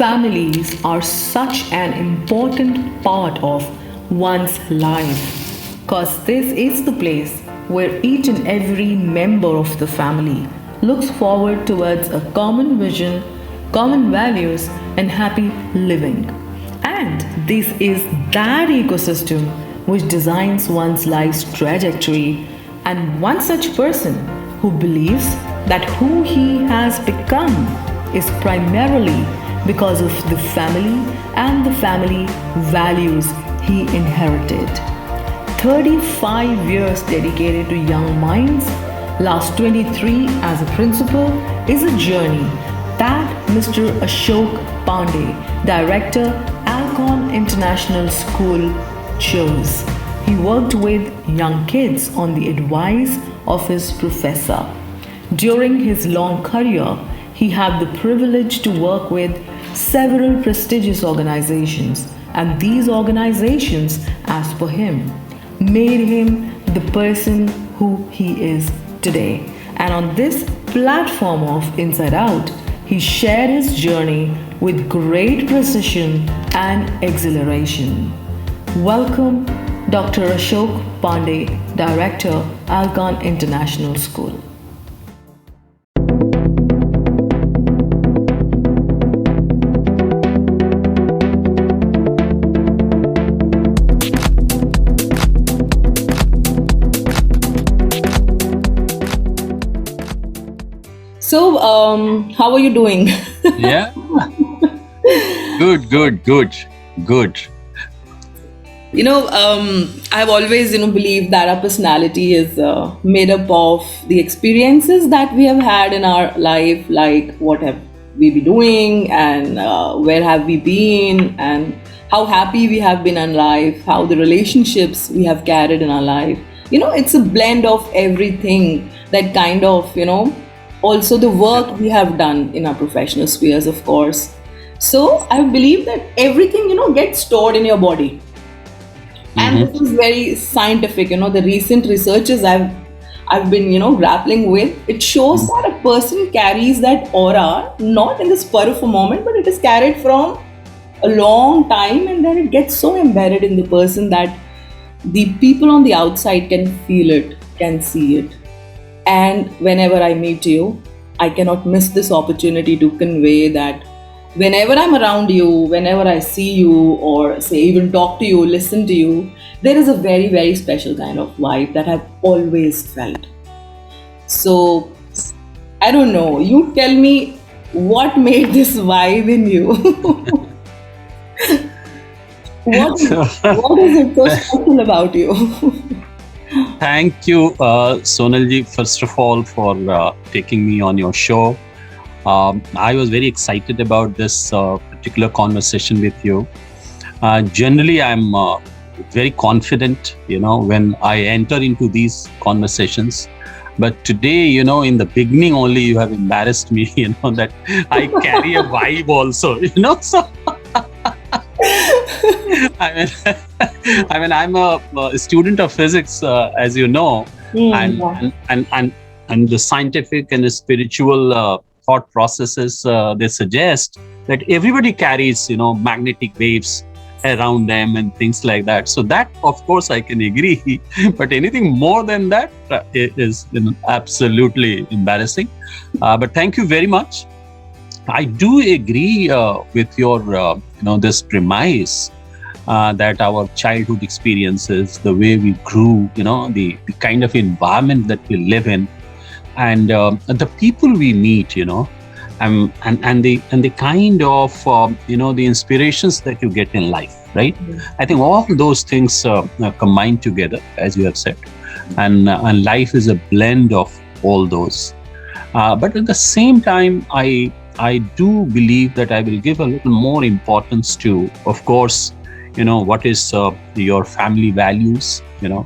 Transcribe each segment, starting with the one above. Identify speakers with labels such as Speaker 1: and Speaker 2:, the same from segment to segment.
Speaker 1: families are such an important part of one's life because this is the place where each and every member of the family looks forward towards a common vision, common values, and happy living. And this is that ecosystem which designs one's life's trajectory. And one such person who believes that who he has become is primarily because of the family and the family values he inherited. 35 years dedicated to young minds, last 23 as a principal, is a journey that Mr. Ashok Pandey, Director, Ahlcon International School, chose. He worked with young kids on the advice of his professor. During his long career, he had the privilege to work with several prestigious organizations, and these organizations, as per him, made him the person who he is today. And on this platform of Inside Out, he shared his journey with great precision and exhilaration. Welcome, Dr. Ashok Pandey, Director, Ahlcon International School. So, how are you doing?
Speaker 2: Yeah, good.
Speaker 1: I've always, believed that our personality is made up of the experiences that we have had in our life, like what have we been doing and where have we been and how happy we have been in life, how the relationships we have carried in our life. It's a blend of everything that kind of, also the work we have done in our professional spheres, of course. So I believe that everything, gets stored in your body. And this is very scientific. The recent researches I've been, grappling with, it shows that a person carries that aura not in the spur of a moment, but it is carried from a long time, and then it gets so embedded in the person that the people on the outside can feel it, can see it. And whenever I meet you, I cannot miss this opportunity to convey that whenever I'm around you, whenever I see you, or say even talk to you, listen to you, there is a very, very special kind of vibe that I've always felt. So, I don't know, you tell me what made this vibe in you? what is it so special about you?
Speaker 2: Thank you, Sonalji, first of all, for taking me on your show. I was very excited about this particular conversation with you. Generally, I'm very confident, when I enter into these conversations. But today, in the beginning only, you have embarrassed me, that I carry a vibe also, so. I'm a student of physics, as you know, and the scientific and the spiritual thought processes, they suggest that everybody carries, magnetic waves around them and things like that. So that, of course, I can agree. But anything more than that is absolutely embarrassing. But thank you very much. I do agree with your, this premise that our childhood experiences, the way we grew, the kind of environment that we live in, and the people we meet, and the kind of the inspirations that you get in life, right? I think all those things combine together, as you have said, and life is a blend of all those. But at the same time, I do believe that I will give a little more importance to, of course, what is your family values, and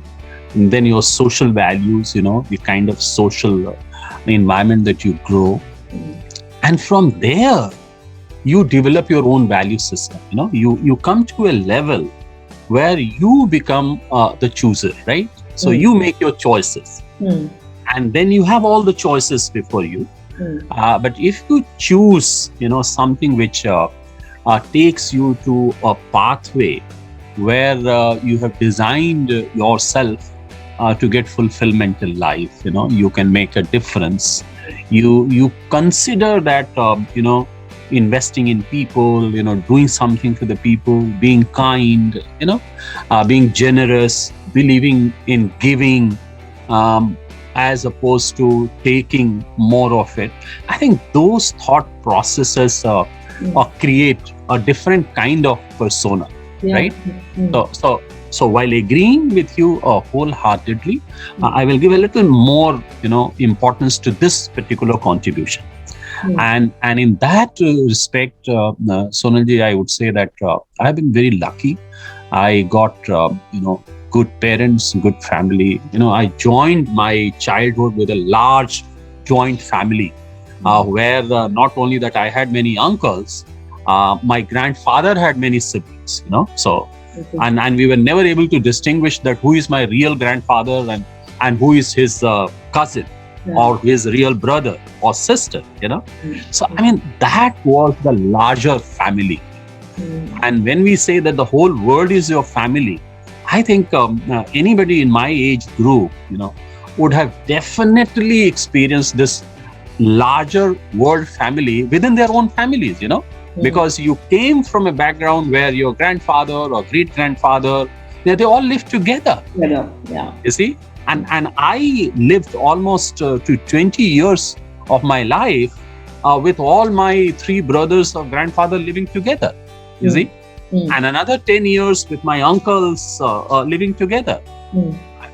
Speaker 2: then your social values, the kind of social environment that you grow. And from there, you develop your own value system. You come to a level where you become the chooser, right? So you make your choices. And then you have all the choices before you. But if you choose, something which takes you to a pathway where you have designed yourself to get fulfillment in life. You can make a difference. You consider that investing in people, doing something for the people, being kind, being generous, believing in giving, as opposed to taking more of it. I think those thought processes create a different kind of persona, right? So while agreeing with you wholeheartedly, I will give a little more, importance to this particular contribution. And in that respect, Sonalji, I would say that I've been very lucky. I got good parents, good family. I joined my childhood with a large joint family, where not only that I had many uncles, my grandfather had many siblings. So. And we were never able to distinguish that who is my real grandfather and who is his cousin or his real brother or sister, So, that was the larger family. And when we say that the whole world is your family, I think anybody in my age group, would have definitely experienced this larger world family within their own families, because you came from a background where your grandfather or great grandfather, they all lived together. You see, and I lived almost to 20 years of my life with all my 3 brothers or grandfather living together. You see, and another 10 years with my uncles living together.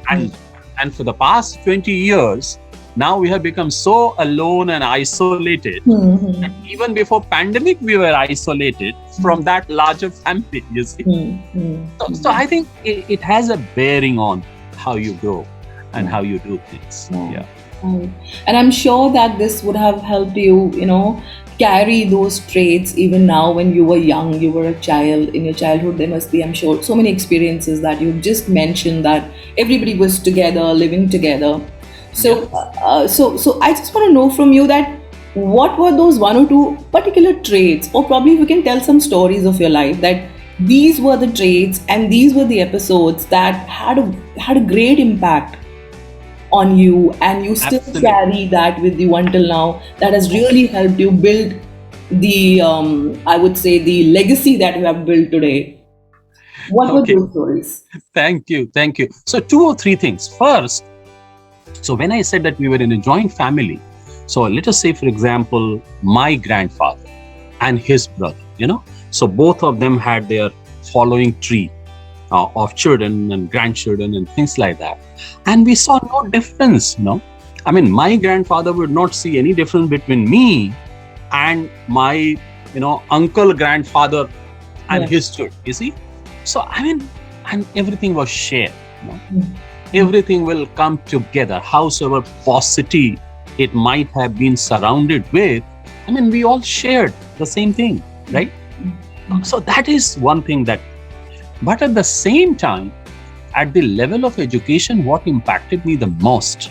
Speaker 2: And for the past 20 years, now we have become so alone and isolated. And even before pandemic, we were isolated from that larger family, you see. So I think it has a bearing on how you grow and how you do things.
Speaker 1: And I'm sure that this would have helped you, carry those traits even now when you were young, you were a child. In your childhood, there must be, I'm sure, so many experiences that you just mentioned, that everybody was together, living together. So, so I just want to know from you that what were those 1 or 2 particular traits, or probably if you can tell some stories of your life, that these were the traits and these were the episodes that had a great impact on you, and you still carry that with you until now, that has really helped you build the, I would say, the legacy that you have built today. What were those stories?
Speaker 2: Thank you. So 2 or 3 things. First, so when I said that we were in a joint family, so let us say, for example, my grandfather and his brother, so both of them had their following tree of children and grandchildren and things like that. And we saw no difference, my grandfather would not see any difference between me and my, uncle grandfather and his children, you see. So, and everything was shared, Everything will come together, howsoever paucity it might have been surrounded with. We all shared the same thing, right? So that is one thing that, but at the same time, at the level of education, what impacted me the most,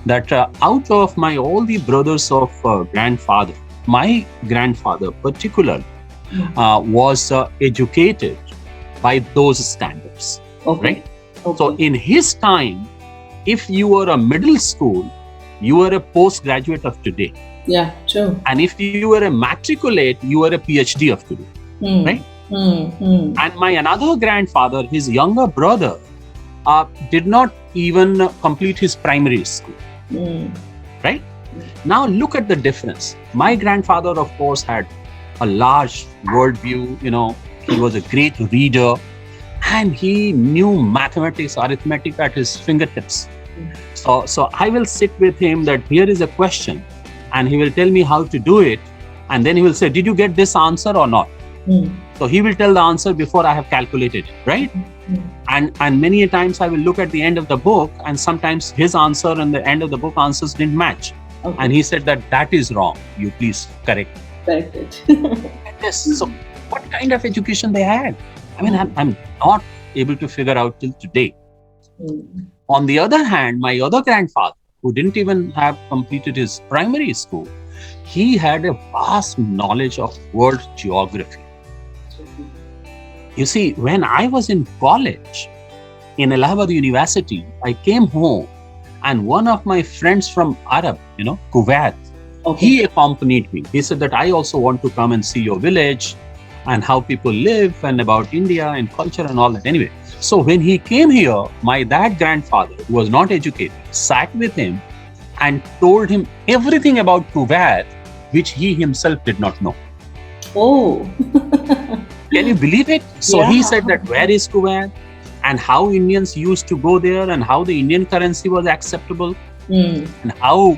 Speaker 2: that out of my all the brothers of grandfather, my grandfather particularly was educated by those standards, right? So in his time, if you were a middle school, you were a postgraduate of today.
Speaker 1: Yeah, true.
Speaker 2: And if you were a matriculate, you were a PhD of today, right? And my another grandfather, his younger brother, did not even complete his primary school, right? Now look at the difference. My grandfather, of course, had a large worldview, he was a great reader, and he knew mathematics, arithmetic at his fingertips. So I will sit with him that here is a question, and he will tell me how to do it. And then he will say, did you get this answer or not? So he will tell the answer before I have calculated it, right? And many a times I will look at the end of the book, and sometimes his answer and the end of the book answers didn't match. And he said that is wrong. You please correct
Speaker 1: it.
Speaker 2: Yes. So what kind of education they had? I'm not able to figure out till today. On the other hand, my other grandfather, who didn't even have completed his primary school, he had a vast knowledge of world geography. You see, when I was in college in Allahabad University, I came home and one of my friends from Arab, Kuwait,
Speaker 1: Okay.
Speaker 2: he accompanied me. He said that I also want to come and see your village and how people live and about India and culture and all that. Anyway, so when he came here, my dad grandfather, who was not educated, sat with him and told him everything about Kuwait, which he himself did not know.
Speaker 1: Oh.
Speaker 2: Can you believe it? So
Speaker 1: Yeah.
Speaker 2: he said that where is Kuwait and how Indians used to go there and how the Indian currency was acceptable and how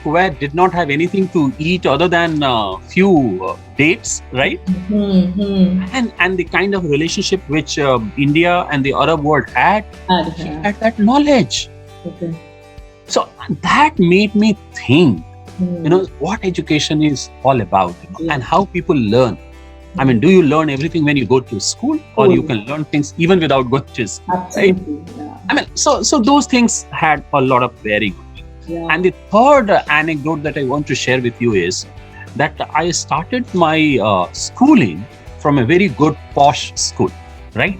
Speaker 2: Kuwait did not have anything to eat other than few dates, right? And the kind of relationship which India and the Arab world had, he had that knowledge.
Speaker 1: Okay.
Speaker 2: So that made me think, what education is all about, and how people learn. I mean, do you learn everything when you go to school, or you can learn things even without going to school?
Speaker 1: Absolutely.
Speaker 2: Right?
Speaker 1: Yeah.
Speaker 2: I mean, so those things had a lot of bearing.
Speaker 1: Yeah.
Speaker 2: And the third anecdote that I want to share with you is that I started my schooling from a very good posh school, right?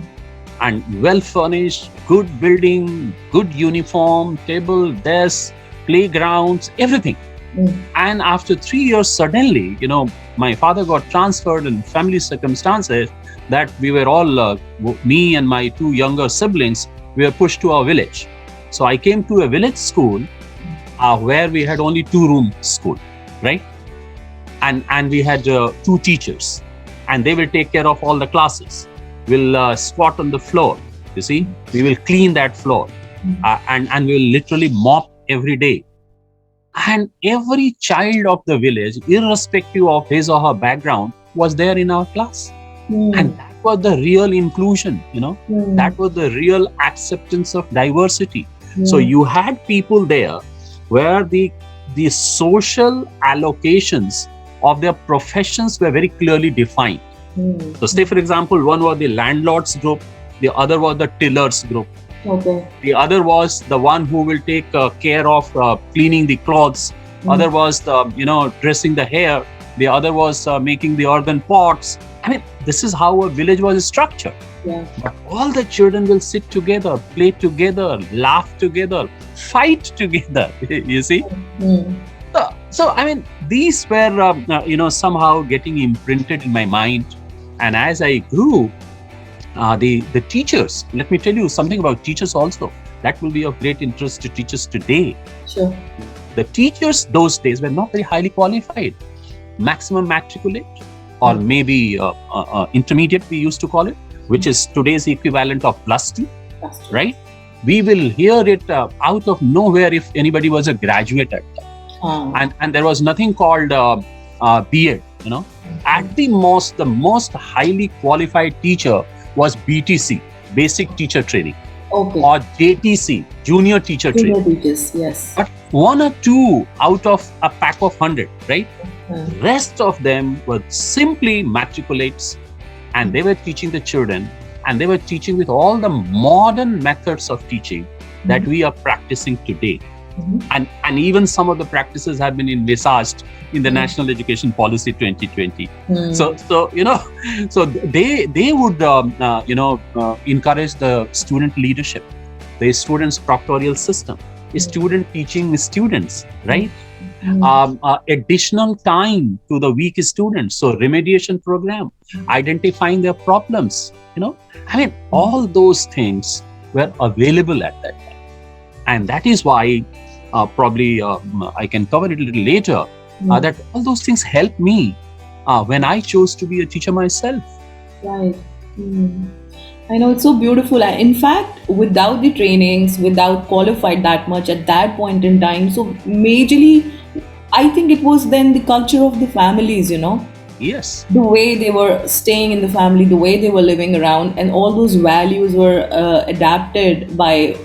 Speaker 2: And well furnished, good building, good uniform, table, desks, playgrounds, everything. And after 3 years, suddenly, my father got transferred in family circumstances that we were all, me and my two younger siblings, we were pushed to our village. So I came to a village school where we had only 2-room school, right? And we had 2 teachers, and they will take care of all the classes. We'll squat on the floor, you see, we will clean that floor, and we'll literally mop every day. And every child of the village, irrespective of his or her background, was there in our class. And that was the real inclusion, that was the real acceptance of diversity. So you had people there where the social allocations of their professions were very clearly defined. So say, for example, one was the landlord's group, the other was the tiller's group.
Speaker 1: Okay.
Speaker 2: The other was the one who will take care of cleaning the clothes. Other was the, dressing the hair. The other was making the earthen pots. I mean, this is how a village was structured.
Speaker 1: Yeah.
Speaker 2: But all the children will sit together, play together, laugh together, fight together. You see? So I mean, these were, somehow getting imprinted in my mind. And as I grew, the teachers, let me tell you something about teachers also. That will be of great interest to teachers today.
Speaker 1: Sure.
Speaker 2: The teachers those days were not very highly qualified. Maximum matriculate, or maybe intermediate, we used to call it, which is today's equivalent of +2, right? We will hear it out of nowhere if anybody was a graduate at that. And there was nothing called B.Ed, At the most highly qualified teacher was BTC, Basic Teacher Training,
Speaker 1: Okay.
Speaker 2: or JTC, Junior Teacher
Speaker 1: Junior
Speaker 2: Training.
Speaker 1: teachers, yes.
Speaker 2: But 1 or 2 out of a pack of 100, right? Rest of them were simply matriculates, and they were teaching the children, and they were teaching with all the modern methods of teaching that we are practicing today. And even some of the practices have been envisaged in the National Education Policy 2020. So they would encourage the student leadership, the students' proctorial system, student teaching students, right? Additional time to the weak students, so remediation program, identifying their problems. I mean, all those things were available at that time, and that is why. Probably I can cover it a little later, that all those things helped me when I chose to be a teacher myself.
Speaker 1: Right. I know, it's so beautiful. In fact, without the trainings, without qualified that much at that point in time, so majorly, I think it was then the culture of the families,
Speaker 2: Yes.
Speaker 1: the way they were staying in the family, the way they were living around, and all those values were adapted by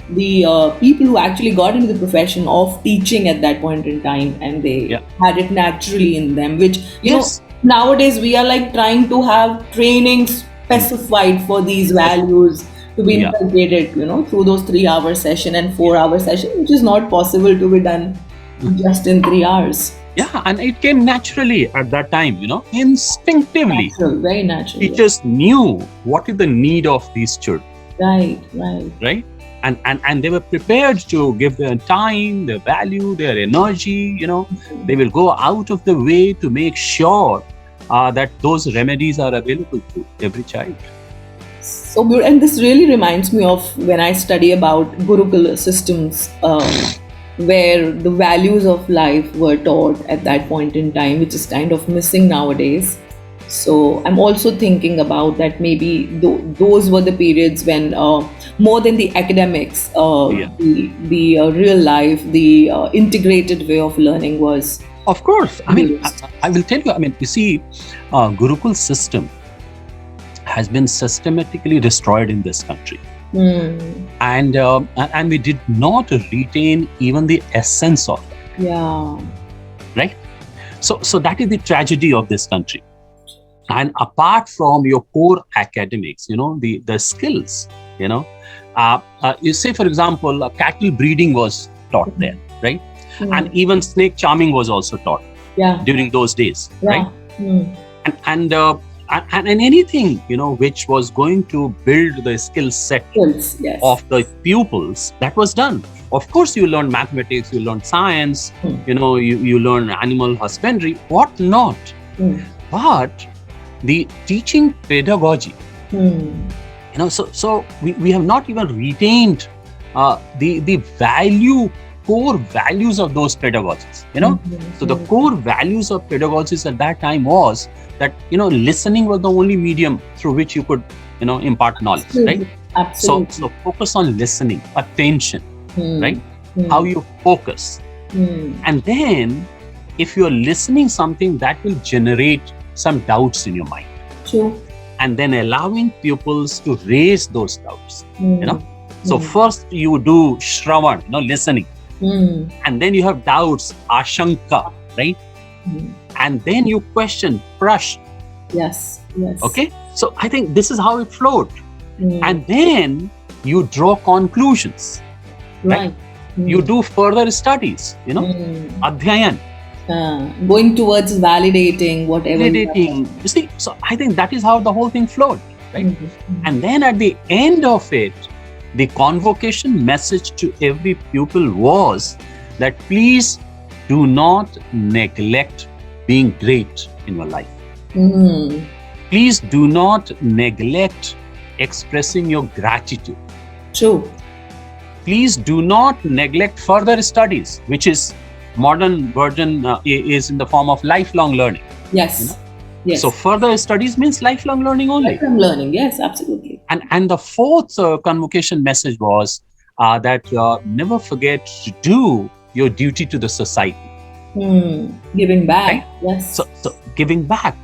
Speaker 1: the people who actually got into the profession of teaching at that point in time, and they had it naturally in them, which nowadays we are like trying to have training specified for these values to be integrated through those 3-hour session and 4-hour session, which is not possible to be done just in 3 hours.
Speaker 2: Yeah, and it came naturally at that time, instinctively.
Speaker 1: Natural, very natural.
Speaker 2: Teachers knew what is the need of these children,
Speaker 1: Right, right.
Speaker 2: right? And they were prepared to give their time, their value, their energy. They will go out of the way to make sure that those remedies are available to every child.
Speaker 1: So beautiful. And this really reminds me of when I study about Gurukula systems, where the values of life were taught at that point in time, which is kind of missing nowadays. So I'm also thinking about that maybe those were the periods when more than the academics,
Speaker 2: Yeah.
Speaker 1: the real life, the integrated way of learning was
Speaker 2: Of course. I mean,
Speaker 1: used.
Speaker 2: I will tell you, you see, Gurukul system has been systematically destroyed in this country. And we did not retain even the essence of it,
Speaker 1: Yeah.
Speaker 2: right? So that is the tragedy of this country. And apart from your core academics, the skills, you say, for example, cattle breeding was taught there, right? And even snake charming was also taught
Speaker 1: Yeah.
Speaker 2: during those days,
Speaker 1: Yeah.
Speaker 2: right? And anything, which was going to build the skill set
Speaker 1: Skills, yes.
Speaker 2: of the pupils, that was done. Of course, you learn mathematics, you learn science, you learn animal husbandry, what not. But the teaching pedagogy, so we have not even retained the core values of those pedagogies, So the core values of pedagogies at that time was that, listening was the only medium through which you could, impart knowledge, right?
Speaker 1: Absolutely.
Speaker 2: So focus on listening, attention, right? How you focus. And then if you're listening something, that will generate some doubts in your mind.
Speaker 1: True.
Speaker 2: And then allowing pupils to raise those doubts, So first you do Shravan, listening. And then you have doubts, Ashanka, right? And then you question, Prash.
Speaker 1: Yes, yes.
Speaker 2: Okay? So I think this is how it flowed. And then you draw conclusions.
Speaker 1: Right.
Speaker 2: You do further studies, Adhyayan.
Speaker 1: Going towards validating whatever.
Speaker 2: Validating. You see, so I think that is how the whole thing flowed, right? And then at the end of it, the convocation message to every pupil was that please do not neglect being great in your life. Please do not neglect expressing your gratitude.
Speaker 1: True.
Speaker 2: Please do not neglect further studies, which is modern version is in the form of lifelong learning.
Speaker 1: Yes. Yes.
Speaker 2: So further studies means lifelong learning only.
Speaker 1: Lifelong learning, yes, absolutely.
Speaker 2: And the fourth convocation message was that never forget to do your duty to the society.
Speaker 1: Giving back,
Speaker 2: right?
Speaker 1: Yes.
Speaker 2: So giving back,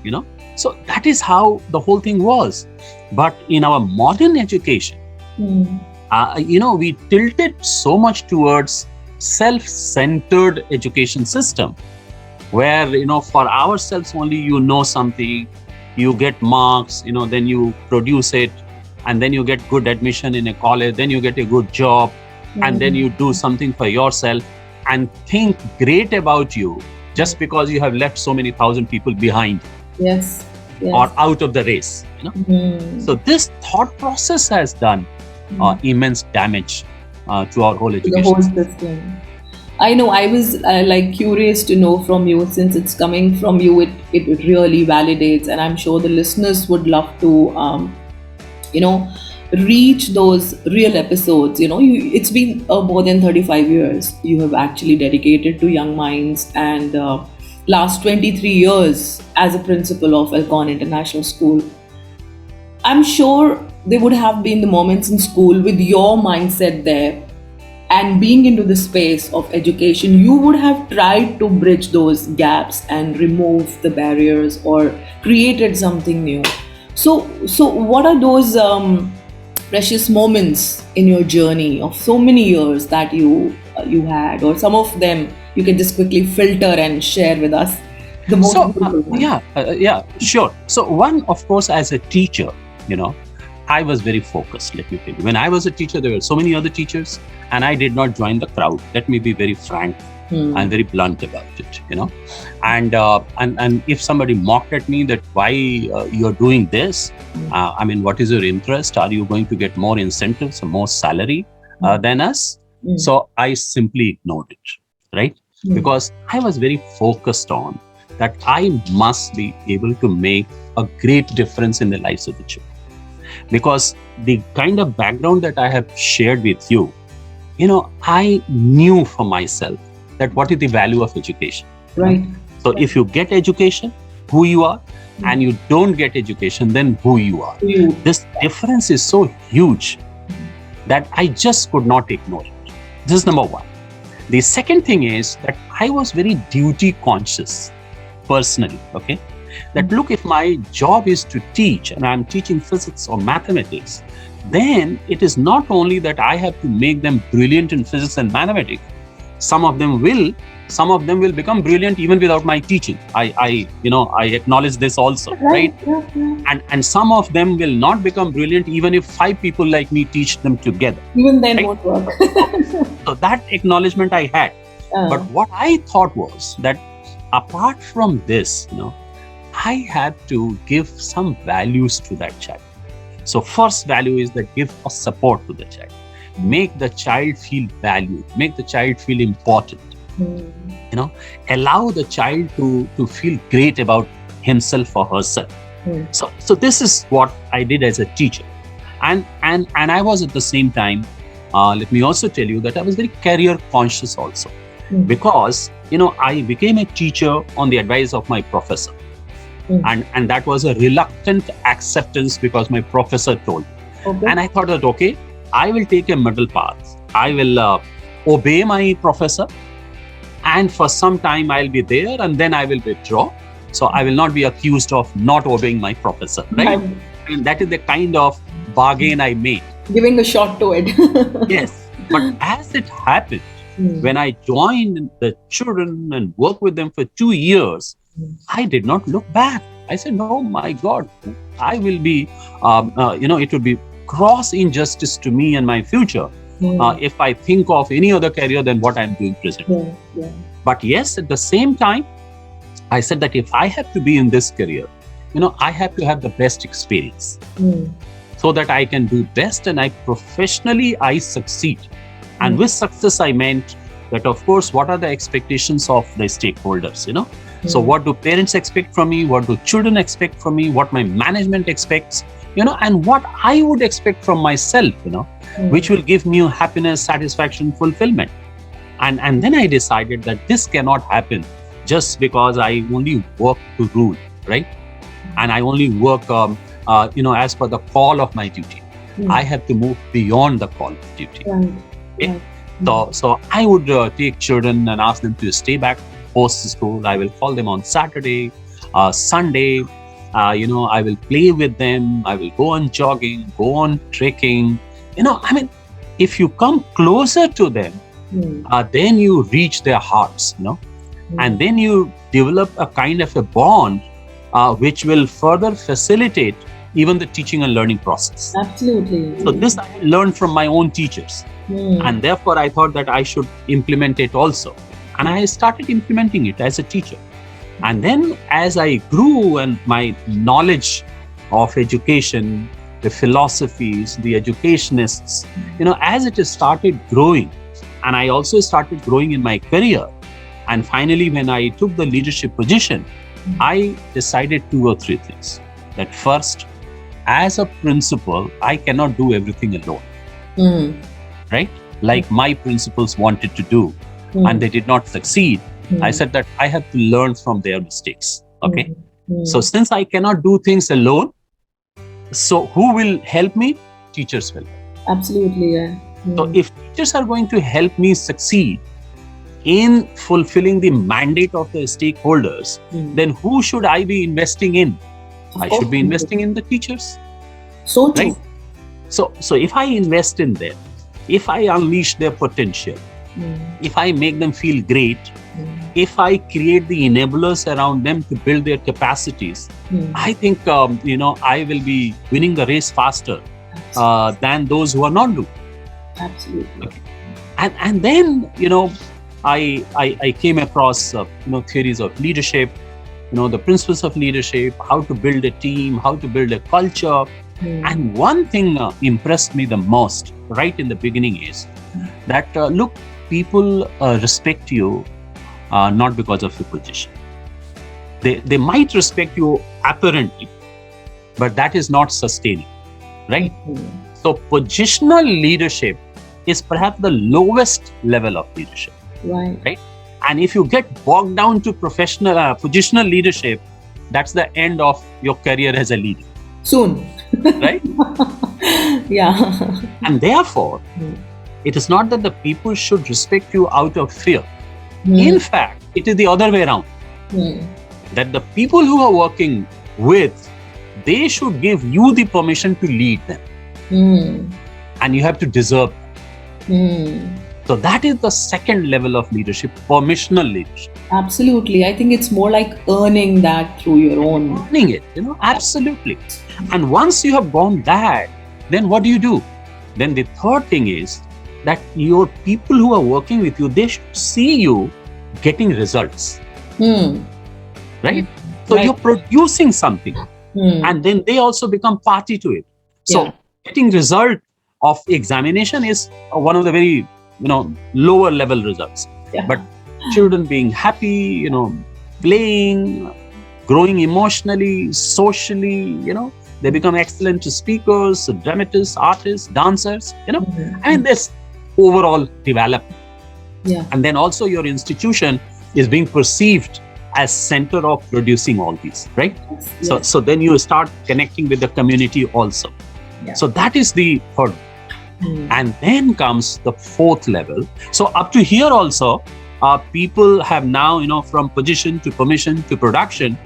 Speaker 2: So that is how the whole thing was. But in our modern education, we tilted so much towards self-centered education system, where for ourselves only something, you get marks, then you produce it, and then you get good admission in a college, then you get a good job, and then you do something for yourself and think great about you just because you have left so many thousand people behind.
Speaker 1: Yes.
Speaker 2: Or out of the race. So this thought process has done immense damage to our whole education.
Speaker 1: The whole system. I know. I was curious to know from you, since it's coming from you, it really validates, and I'm sure the listeners would love to, reach those real episodes. It's been more than 35 years you have actually dedicated to young minds, and last 23 years as a principal of Ahlcon International School. I'm sure there would have been the moments in school with your mindset there, and being into the space of education, you would have tried to bridge those gaps and remove the barriers or created something new. So what are those precious moments in your journey of so many years that you had, or some of them you can just quickly filter and share with us? The most beautiful one.
Speaker 2: Yeah, sure. So one, of course, as a teacher, I was very focused, let me tell you. When I was a teacher, there were so many other teachers, and I did not join the crowd. Let me be very frank I'm very blunt about it, and if somebody mocked at me that why you're doing this, I mean, what is your interest? Are you going to get more incentives or more salary than us? So I simply ignored it, right? Because I was very focused on that I must be able to make a great difference in the lives of the children. Because the kind of background that I have shared with you, I knew for myself that what is the value of education.
Speaker 1: Right.
Speaker 2: So if you get education, who you are, and you don't get education, then who you are. This difference is so huge that I just could not ignore it. This is number one. The second thing is that I was very duty conscious personally, okay? That look, if my job is to teach and I'm teaching physics or mathematics, then it is not only that I have to make them brilliant in physics and mathematics. Some of them will become brilliant even without my teaching. I acknowledge this also, right? And some of them will not become brilliant even if 5 people like me teach them together.
Speaker 1: Even then,
Speaker 2: right?
Speaker 1: won't work.
Speaker 2: So that acknowledgement I had. But what I thought was that apart from this, I had to give some values to that child. So first value is that give a support to the child. Make the child feel valued. Make the child feel important. Allow the child to feel great about himself or herself. So this is what I did as a teacher. And I was at the same time, let me also tell you that I was very career conscious also. Because, I became a teacher on the advice of my professor. And that was a reluctant acceptance because my professor told me.
Speaker 1: Okay.
Speaker 2: And I thought that, okay, I will take a middle path. I will obey my professor. And for some time I'll be there and then I will withdraw. So I will not be accused of not obeying my professor, right? And that is the kind of bargain I made.
Speaker 1: Giving a shot to it.
Speaker 2: Yes. But as it happened, when I joined the children and worked with them for 2 years, I did not look back. I said, oh my God, I will be, it would be gross injustice to me and my future if I think of any other career than what I'm doing presently. But yes, at the same time, I said that if I have to be in this career, I have to have the best experience so that I can do best and professionally I succeed. And with success, I meant that, of course, what are the expectations of the stakeholders, So what do parents expect from me? What do children expect from me? What my management expects, and what I would expect from myself, which will give me happiness, satisfaction, fulfillment. And then I decided that this cannot happen just because I only work to rule, right? And I only work, as per the call of my duty. I have to move beyond the call of duty. Okay? So I would take children and ask them to stay back post school. I will call them on Saturday, Sunday. I will play with them. I will go on jogging, go on trekking. If you come closer to them, then you reach their hearts, and then you develop a kind of a bond which will further facilitate even the teaching and learning process.
Speaker 1: Absolutely.
Speaker 2: So this I learned from my own teachers. And therefore I thought that I should implement it also. And I started implementing it as a teacher. And then as I grew and my knowledge of education, the philosophies, the educationists, as it started growing, and I also started growing in my career. And finally, when I took the leadership position, I decided 2 or 3 things. That first, as a principal, I cannot do everything alone. Right? Like my principals wanted to do, and they did not succeed. I said that I have to learn from their mistakes. Okay. So since I cannot do things alone, so who will help me? Teachers will.
Speaker 1: Absolutely, yeah.
Speaker 2: So if teachers are going to help me succeed in fulfilling the mandate of the stakeholders, then who should I be investing in? I should be investing in the teachers.
Speaker 1: So true.
Speaker 2: Right? So if I invest in them, if I unleash their potential, if I make them feel great, if I create the enablers around them to build their capacities, I think, I will be winning the race faster than those who are not doing.
Speaker 1: Absolutely.
Speaker 2: Okay. And then, I came across theories of leadership, the principles of leadership, how to build a team, how to build a culture. And one thing impressed me the most right in the beginning is that look, people respect you not because of your position. They might respect you apparently, but that is not sustaining, right? So positional leadership is perhaps the lowest level of leadership, right? And if you get bogged down to professional positional leadership, that's the end of your career as a leader.
Speaker 1: Soon.
Speaker 2: Right?
Speaker 1: Yeah.
Speaker 2: And therefore, it is not that the people should respect you out of fear. In fact, it is the other way around. That the people who are working with, they should give you the permission to lead them. And you have to deserve that. So that is the second level of leadership, permissional leadership.
Speaker 1: Absolutely. I think it's more like earning that through your own.
Speaker 2: Earning it, absolutely. And once you have gone that, then what do? Then the third thing is that your people who are working with you, they should see you getting results. Right? So you're producing something. And then they also become party to it. So getting result of examination is one of the very lower level results. But children being happy, playing, growing emotionally, socially, they become excellent speakers, dramatists, artists, dancers, I mean, this overall development. And then also your institution is being perceived as center of producing all these, right? So then you start connecting with the community also. So that is the third. And then comes the fourth level. So up to here also, people have now, from position to permission to production,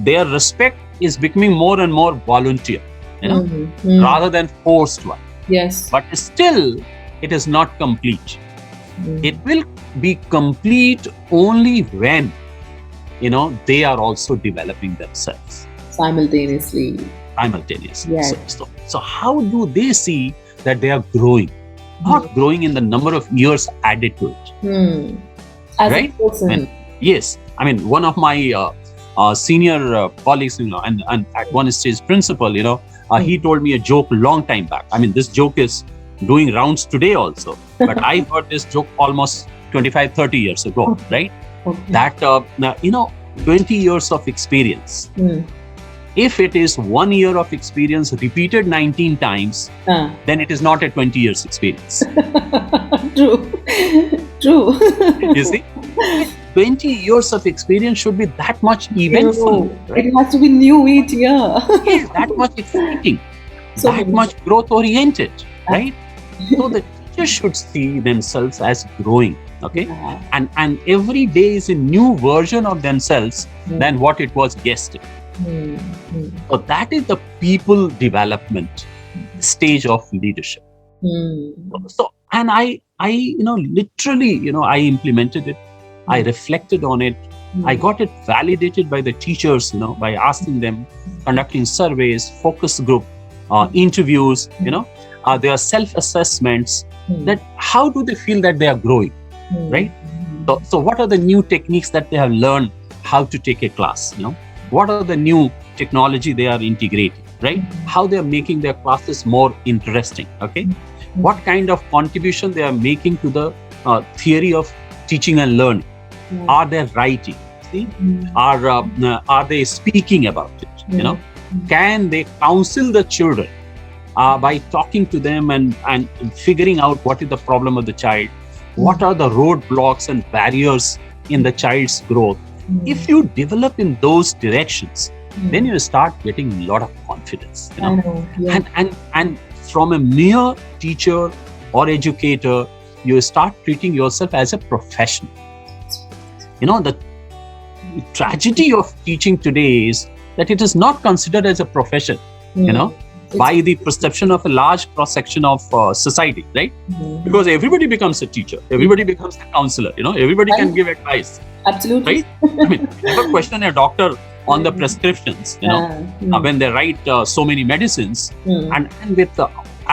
Speaker 2: their respect is becoming more and more volunteer, rather than forced one. But still, it is not complete. It will be complete only when, they are also developing themselves.
Speaker 1: Simultaneously.
Speaker 2: So how do they see that they are growing? Not growing in the number of years added to it.
Speaker 1: As
Speaker 2: right?
Speaker 1: a person.
Speaker 2: Yes. I mean, one of my senior colleagues, and at one stage principal, he told me a joke long time back. I mean, this joke is doing rounds today also. But I heard this joke almost 25, 30 years ago, right? That, 20 years of experience. If it is 1 year of experience repeated 19 times, then it is not a 20 years experience.
Speaker 1: True.
Speaker 2: You see? 20 years of experience should be that much eventful. Right?
Speaker 1: It has to be new each year.
Speaker 2: Yes, that much exciting, that much growth oriented, right? So the teacher should see themselves as growing, okay? And every day is a new version of themselves than what it was yesterday. So that is the people development stage of leadership. So, and I literally, I implemented it. I reflected on it. I got it validated by the teachers, by asking them, conducting surveys, focus group, interviews, their self-assessments, that how do they feel that they are growing, right? So what are the new techniques that they have learned how to take a class, What are the new technology they are integrating, right? How they are making their classes more interesting, okay? What kind of contribution they are making to the theory of teaching and learning? Are they writing? See, are they speaking about it? Can they counsel the children by talking to them and figuring out what is the problem of the child? What are the roadblocks and barriers in the child's growth? If you develop in those directions, then you start getting a lot of confidence.
Speaker 1: I know,
Speaker 2: and from a mere teacher or educator, you start treating yourself as a professional. The tragedy of teaching today is that it is not considered as a profession, by the perception of a large cross-section of society, right? Because everybody becomes a teacher, everybody becomes a counselor, everybody can give advice.
Speaker 1: Absolutely.
Speaker 2: Right? I mean, never question a doctor on the prescriptions, when they write so many medicines, and with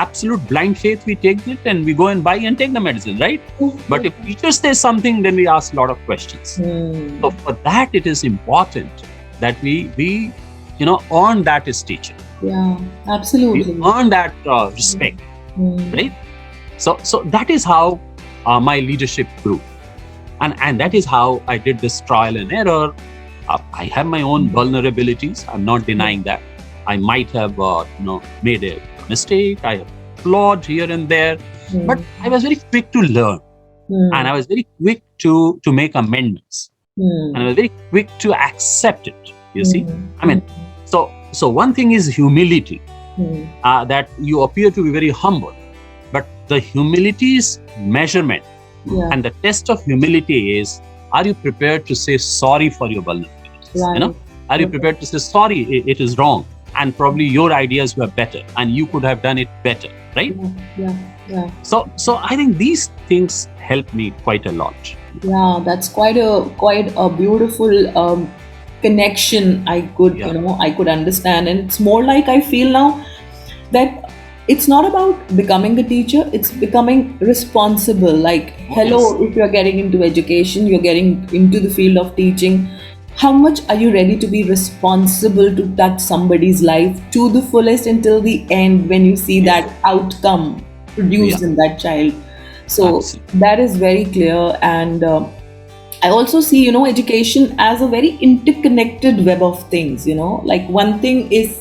Speaker 2: absolute blind faith, we take it and we go and buy and take the medicine, right? But if teacher says something, then we ask a lot of questions. So for that, it is important that we earn that as teacher.
Speaker 1: Yeah, absolutely.
Speaker 2: We earn that respect, right? So that is how my leadership grew, and that is how I did this trial and error. I have my own vulnerabilities. I'm not denying that. I might have made a mistake. I have flawed here and there, but I was very quick to learn, and I was very quick to make amendments, and I was very quick to accept it. You see, I mean, so one thing is humility, that you appear to be very humble, but the humility's measurement and the test of humility is: are you prepared to say sorry for your vulnerabilities?
Speaker 1: Right.
Speaker 2: Are you prepared to say sorry? It is wrong, and probably your ideas were better, and you could have done it better, right?
Speaker 1: Yeah.
Speaker 2: So I think these things help me quite a lot.
Speaker 1: Yeah, that's quite a beautiful connection. I could understand, and it's more like I feel now that it's not about becoming a teacher, it's becoming responsible. Like, hello, if you're getting into education, you're getting into the field of teaching, how much are you ready to be responsible to touch somebody's life to the fullest until the end when you see that outcome produced in that child? So that is very clear. And I also see, education as a very interconnected web of things, like one thing is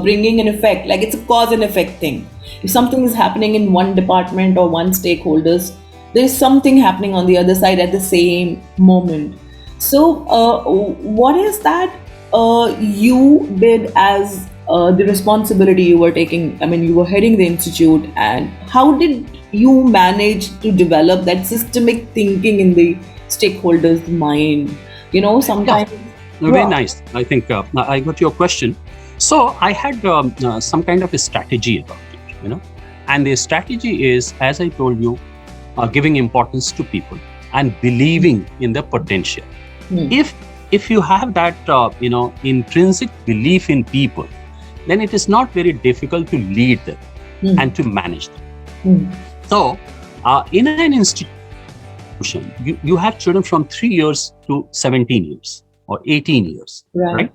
Speaker 1: bringing an effect, like it's a cause and effect thing. If something is happening in one department or one stakeholders, there's something happening on the other side at the same moment. So what is that you did as the responsibility you were taking? I mean, you were heading the institute, and how did you manage to develop that systemic thinking in the stakeholders' mind? Sometimes...
Speaker 2: Very nice. I think I got your question. So I had some kind of a strategy about it, and the strategy is, as I told you, giving importance to people and believing in the potential. If you have that intrinsic belief in people, then it is not very difficult to lead them and to manage them. So in an institution, you have children from 3 years to 17 years or 18 years, right?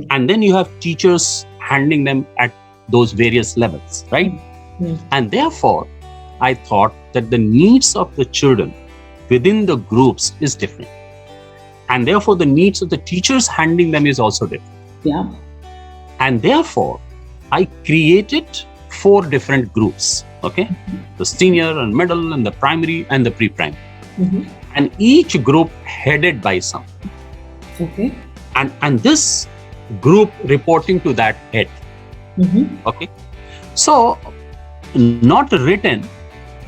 Speaker 2: And then you have teachers handling them at those various levels, right? And therefore, I thought that the needs of the children within the groups is different. And therefore, the needs of the teachers handling them is also different.
Speaker 1: Yeah.
Speaker 2: And therefore, I created 4 different groups, okay? The senior and middle and the primary and the pre-primary. And each group headed by someone.
Speaker 1: Okay.
Speaker 2: And this group reporting to that head. Okay. So, not written,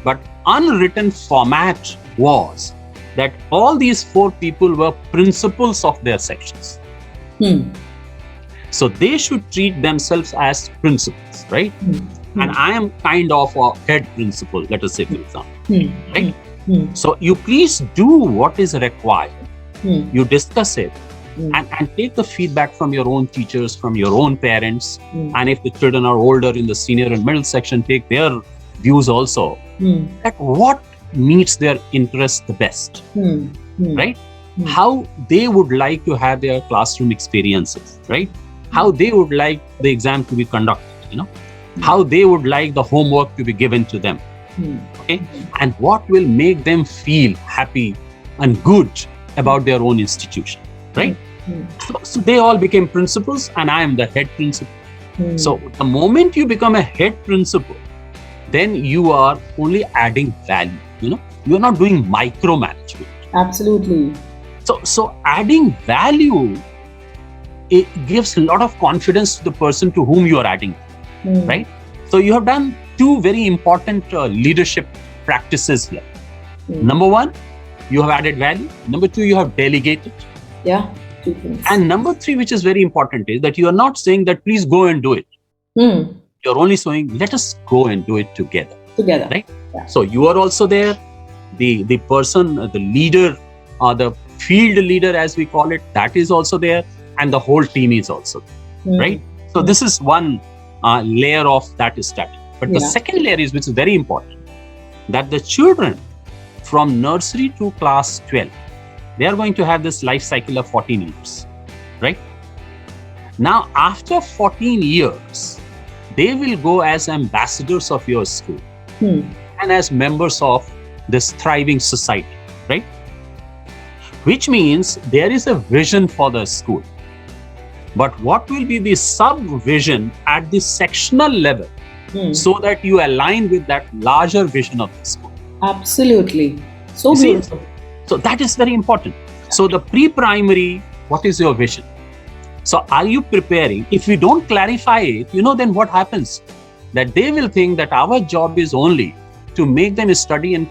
Speaker 2: but unwritten format was that all these 4 people were principals of their sections. So they should treat themselves as principals, right? And I am kind of a head principal, let us say, for example, right? So you please do what is required. You discuss it and take the feedback from your own teachers, from your own parents. And if the children are older in the senior and middle section, take their views also. At what meets their interest the best, right? How they would like to have their classroom experiences, right? How they would like the exam to be conducted, how they would like the homework to be given to them, okay? And what will make them feel happy and good about their own institution, right? So they all became principals, and I am the head principal. So the moment you become a head principal, then you are only adding value. You're not doing micromanagement.
Speaker 1: Absolutely.
Speaker 2: So adding value, it gives a lot of confidence to the person to whom you are adding, right? So you have done 2 very important leadership practices here. Number 1, you have added value. Number 2, you have delegated.
Speaker 1: Yeah, 2 things.
Speaker 2: And number 3, which is very important, is that you are not saying that please go and do it. You're only saying let us go and do it together. Right? Yeah. So you are also there. The person, the leader, the field leader as we call it, that is also there, and the whole team is also there, right? So this is one layer of that strategy. But the second layer is, which is very important, that the children from nursery to class 12, they are going to have this life cycle of 14 years, right? Now, after 14 years, they will go as ambassadors of your school and as members of this thriving society, right? Which means there is a vision for the school. But what will be the sub-vision at the sectional level so that you align with that larger vision of the school?
Speaker 1: Absolutely. So beautiful.
Speaker 2: So that is very important. So the pre-primary, what is your vision? So are you preparing? If we don't clarify it, then what happens? That they will think that our job is only to make them study in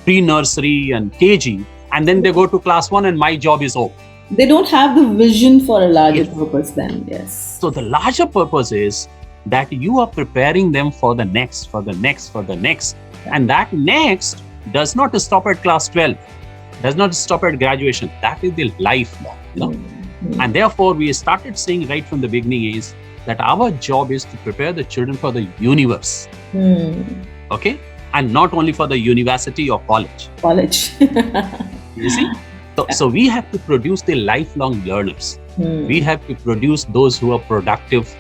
Speaker 2: pre-nursery and KG, and then they go to class 1 and my job is over.
Speaker 1: They don't have the vision for a larger purpose then, yes.
Speaker 2: So the larger purpose is that you are preparing them for the next, for the next, for the next. And that next does not stop at class 12, does not stop at graduation. That is the lifelong, And therefore, we started saying right from the beginning is that our job is to prepare the children for the universe. Okay? And not only for the university or college. You see? So we have to produce the lifelong learners. We have to produce those who are productive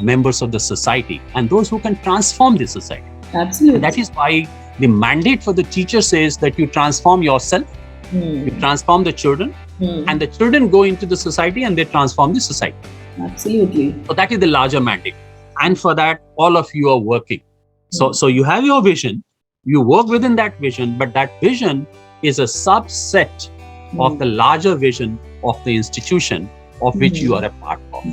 Speaker 2: members of the society and those who can transform the society.
Speaker 1: Absolutely.
Speaker 2: And that is why the mandate for the teacher says that you transform yourself, you transform the children, and the children go into the society and they transform the society.
Speaker 1: Absolutely.
Speaker 2: So that is the larger mandate. And for that, all of you are working. So you have your vision, you work within that vision, but that vision is a subset of the larger vision of the institution of which you are a part of.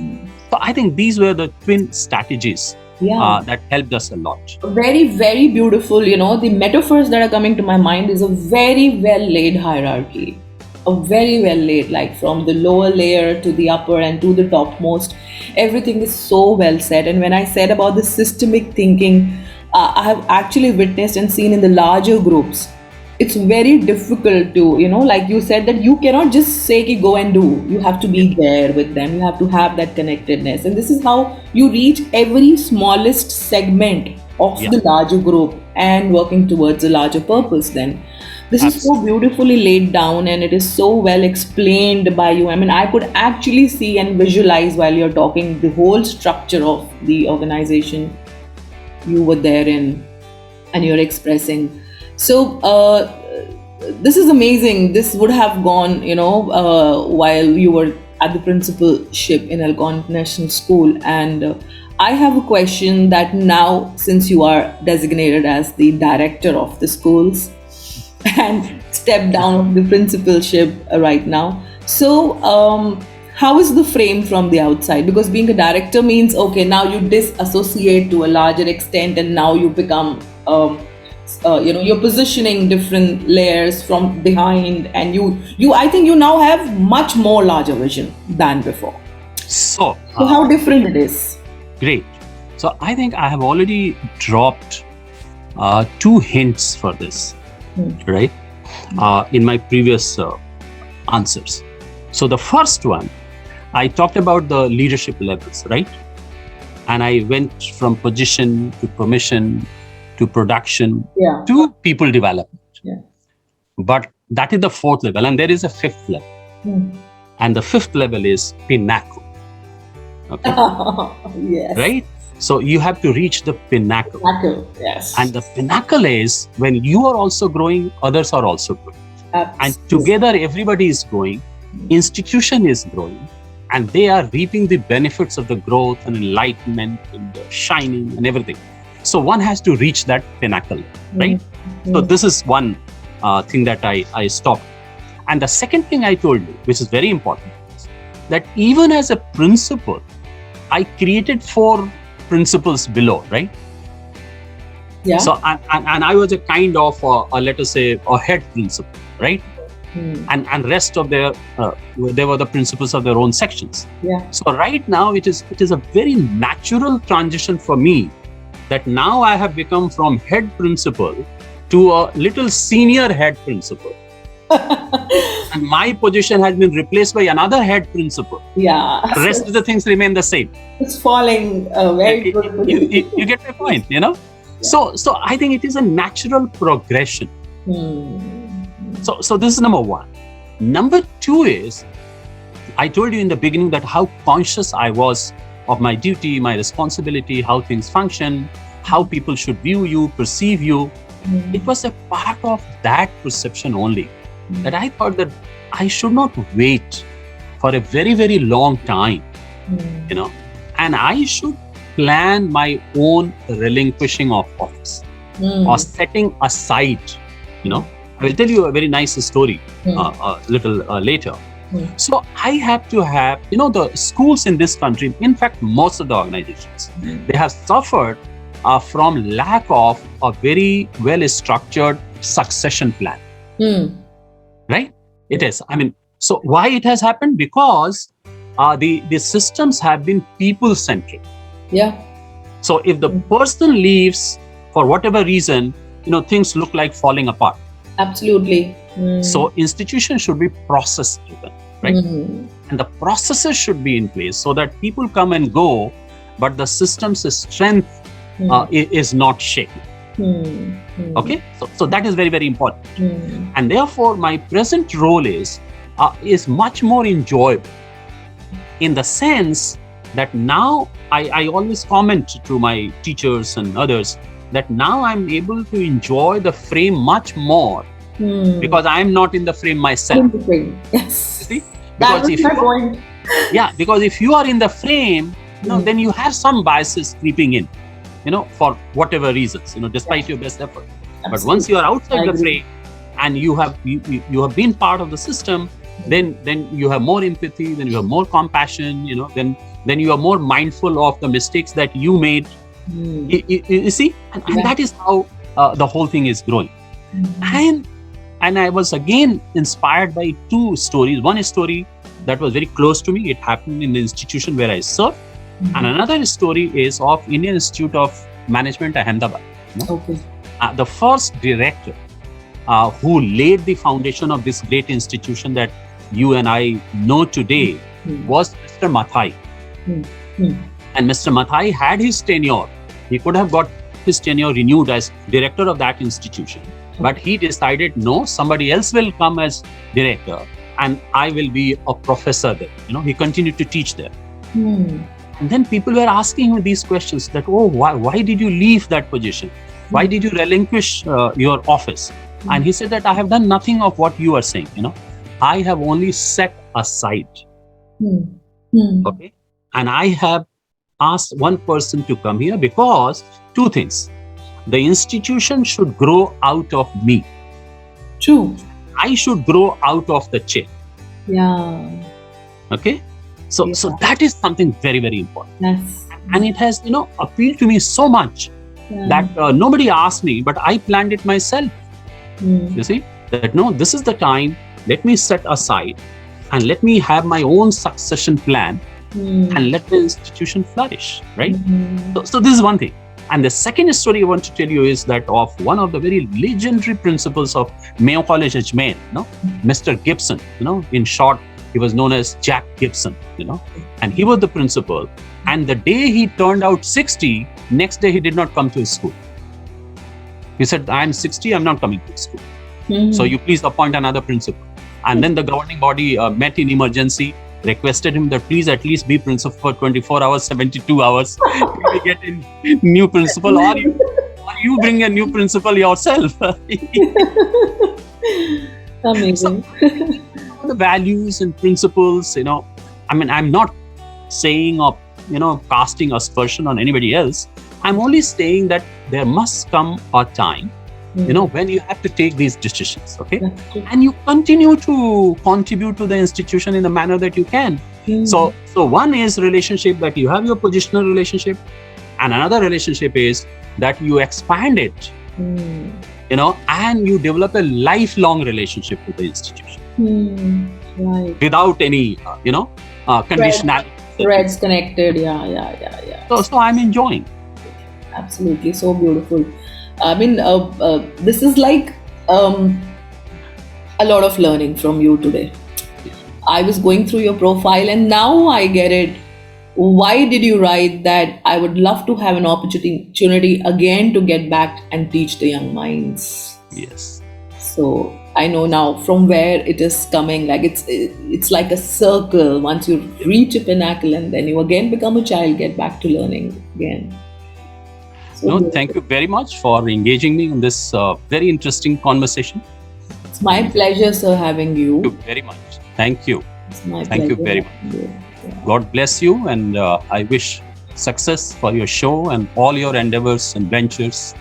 Speaker 2: So I think these were the twin strategies that helped us a lot.
Speaker 1: Very, very beautiful. The metaphors that are coming to my mind is a very well laid hierarchy. A very well laid, like from the lower layer to the upper and to the topmost. Everything is so well said. And when I said about the systemic thinking, I have actually witnessed and seen in the larger groups. It's very difficult to, like you said, that you cannot just say ki go and do. You have to be there with them. You have to have that connectedness. And this is how you reach every smallest segment of the larger group and working towards a larger purpose then. This is so beautifully laid down and it is so well explained by you. I mean, I could actually see and visualize while you're talking the whole structure of the organization you were there in and you're expressing. So this is amazing. This would have gone, while you were at the principalship in Ahlcon International School. And I have a question that now, since you are designated as the director of the schools and stepped down of the principalship right now. So how is the frame from the outside? Because being a director means, okay, now you disassociate to a larger extent and now you become... you're positioning different layers from behind and I think you now have much more larger vision than before. So how different it is?
Speaker 2: Great. So I think I have already dropped 2 hints for this, right? In my previous answers. So the first one, I talked about the leadership levels, right? And I went from position to permission to production, to people development. But that is the 4th level, and there is a 5th level. And the 5th level is pinnacle. Okay. Right? So you have to reach the pinnacle.
Speaker 1: Yes.
Speaker 2: And the pinnacle is when you are also growing, others are also growing. And together everybody is growing, institution is growing, and they are reaping the benefits of the growth and enlightenment and the shining and everything. So one has to reach that pinnacle, right? So this is one thing that I stopped. And the second thing I told you, which is very important, is that even as a principal, I created 4 principles below, right?
Speaker 1: Yeah.
Speaker 2: So and I was a kind of, let us say, a head principal, right? And rest of they were the principals of their own sections.
Speaker 1: Yeah.
Speaker 2: So right now it is a very natural transition for me that now I have become from head principal to a little senior head principal. And my position has been replaced by another head principal.
Speaker 1: Yeah.
Speaker 2: The rest of the things remain the same.
Speaker 1: It's falling very good.
Speaker 2: You get my point, So I think it is a natural progression. So this is number one. Number two is, I told you in the beginning that how conscious I was of my duty, my responsibility, how things function, how people should view you, perceive you. It was a part of that perception only that I thought that I should not wait for a very, very long time, and I should plan my own relinquishing of office or setting aside, I will tell you a very nice story a little later. So I have to have, the schools in this country, in fact, most of the organizations, they have suffered from lack of a very well-structured succession plan. Right? It is. I mean, so why it has happened? Because the systems have been people-centric.
Speaker 1: Yeah.
Speaker 2: So if the person leaves for whatever reason, things look like falling apart.
Speaker 1: Absolutely.
Speaker 2: So institutions should be process-driven, right? And the processes should be in place so that people come and go, but the system's strength is not shaken. Okay, so that is very, very important. And therefore, my present role is much more enjoyable, in the sense that now I always comment to my teachers and others that now I'm able to enjoy the frame much more because I'm not in the frame myself.
Speaker 1: Yes.
Speaker 2: You see?
Speaker 1: That was my point.
Speaker 2: Yeah, because if you are in the frame, then you have some biases creeping in, for whatever reasons, despite your best effort. Absolutely. But once you are outside the frame and you have been part of the system, then you have more empathy, then you have more compassion, then you are more mindful of the mistakes that you made. You see, and that is how the whole thing is growing. And I was again inspired by two stories. One story that was very close to me. It happened in the institution where I served. And another story is of Indian Institute of Management, Ahmedabad.
Speaker 1: Okay.
Speaker 2: The first director who laid the foundation of this great institution that you and I know today was Mr. Mathai. And Mr. Mathai had his tenure. He could have got his tenure renewed as director of that institution. But he decided, no, somebody else will come as director and I will be a professor there. He continued to teach there. And then people were asking him these questions that, why did you leave that position? Why did you relinquish your office? And he said that I have done nothing of what you are saying. I have only set aside. Okay. And I have asked one person to come here because two things. The institution should grow out of me.
Speaker 1: True.
Speaker 2: I should grow out of the chair.
Speaker 1: Yeah.
Speaker 2: Okay. So that is something very, very important.
Speaker 1: Yes.
Speaker 2: And it has, appealed to me so much that nobody asked me, but I planned it myself. You see, that no, this is the time. Let me set aside and let me have my own succession plan and let the institution flourish. Right. So this is one thing. And the second story I want to tell you is that of one of the very legendary principals of Mayo College, Ajmer, Mr. Gibson. In short, he was known as Jack Gibson. And he was the principal. And the day he turned out 60, next day he did not come to his school. He said, "I'm 60, I'm not coming to school. So you please appoint another principal." And then the governing body met in emergency, requested him that please at least be principal for 24 hours, 72 hours. You will get a new principal or you bring a new principal yourself.
Speaker 1: Amazing.
Speaker 2: So, the values and principles, I'm not saying or, casting aspersion on anybody else. I'm only saying that there must come a time, when you have to take these decisions, okay? And you continue to contribute to the institution in the manner that you can. So one is relationship that you have your positional relationship, and another relationship is that you expand it, and you develop a lifelong relationship with the institution.
Speaker 1: Right.
Speaker 2: Without any, conditionality.
Speaker 1: Threads connected. Yeah.
Speaker 2: So I'm enjoying.
Speaker 1: Absolutely. So beautiful. I mean, this is like a lot of learning from you today. I was going through your profile and now I get it. why did you write that I would love to have an opportunity again to get back and teach the young minds?
Speaker 2: Yes.
Speaker 1: So I know now from where it is coming. Like it's like a circle. Once you reach a pinnacle and then you again become a child, get back to learning again. So
Speaker 2: No,
Speaker 1: beautiful.
Speaker 2: thank you very much for engaging me in this very interesting conversation.
Speaker 1: It's my pleasure, sir, having you.
Speaker 2: Thank you very much. Thank you.
Speaker 1: It's my
Speaker 2: Thank you
Speaker 1: pleasure
Speaker 2: very much.
Speaker 1: having you. Yeah.
Speaker 2: God bless you, and I wish success for your show and all your endeavors and ventures.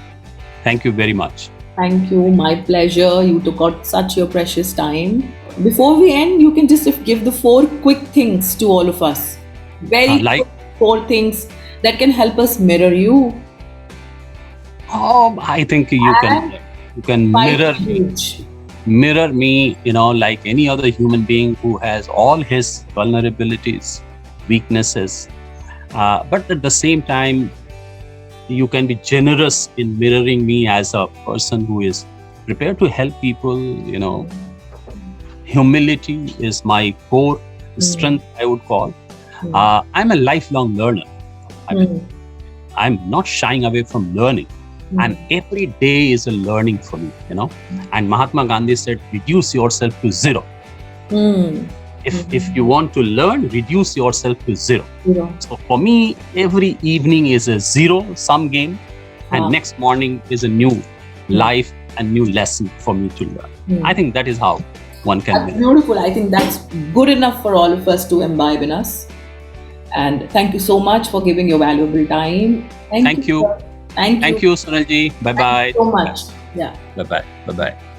Speaker 2: Thank you very much.
Speaker 1: Thank you. My pleasure. You took out such your precious time. Before we end, you can just give the 4 quick things to all of us. Very
Speaker 2: Like,
Speaker 1: quick 4 things that can help us mirror you.
Speaker 2: I think you can mirror me, like any other human being who has all his vulnerabilities, weaknesses. But at the same time, you can be generous in mirroring me as a person who is prepared to help people. Humility is my core strength, I would call. I'm a lifelong learner. I'm not shying away from learning. And every day is a learning for me, And Mahatma Gandhi said, reduce yourself to zero. If you want to learn, reduce yourself to zero. So for me, every evening is a zero-sum game, and next morning is a new life and new lesson for me to learn. I think that is how one can.
Speaker 1: That's beautiful. I think that's good enough for all of us to imbibe in us. And thank you so much for giving your valuable time.
Speaker 2: Thank you.
Speaker 1: Thank you.
Speaker 2: Thank you, Sonalji. Bye-bye.
Speaker 1: Thank you so much. Yeah.
Speaker 2: Bye-bye. Bye-bye.